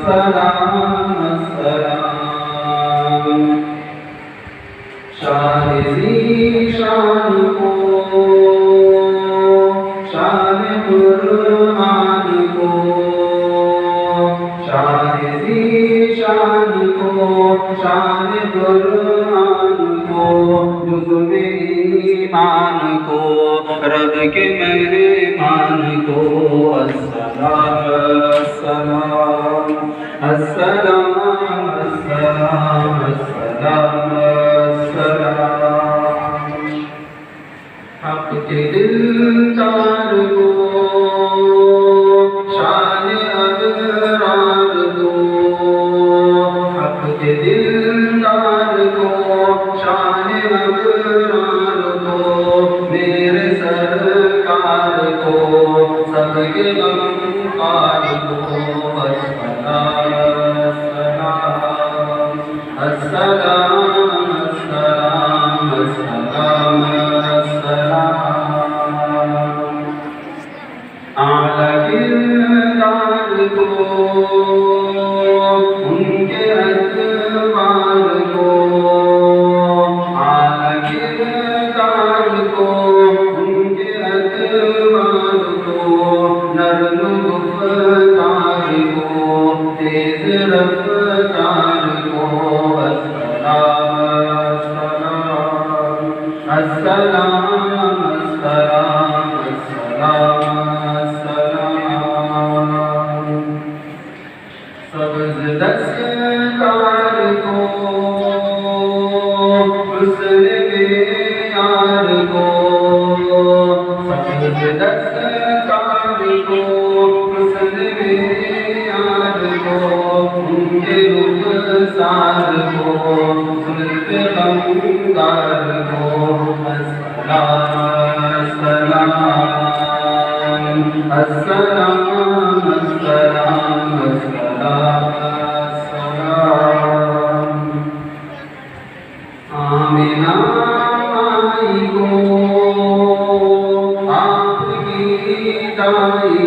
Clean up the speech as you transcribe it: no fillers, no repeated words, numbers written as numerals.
अस्सलाम अस्सलाम। शान ज़ीशान को, शान कुरान को, शान ज़ीशान को, शान कुरान को, जुज़्व ईमान को, रब के मेहमान को। अस्सलाम अस्सलाम अस्सलाम अस्सलाम अस्सलाम अस्सलाम। हक़ के दिलदार को शान अबरार दो, हक़ के दिलदार को शान अबरार दो, मेरे सरकार को सबके गमखार दो। अस्सलाम अस्सलाम अस्सलाम अस्सलाम अस्सलाम। आला किरदार को उनके अतबार को, आला किरदार को उनके अतबार को, नर्म गुफ्तार को तेज रफ्तार को। अस्सलाम अस्सलाम अस्सलाम अस्सलाम। सब्ज़ दस्तकार को हुस्न यार को, सब्ज़ दस्तकार को हुस्न यार को, उनके रुख़सार को ज़ुल्फ़े ग़मगार को। अस्सलाम अस्सलाम अस्सलाम अस्सलाम अस्सलाम। आमिना माई को आपकी दाई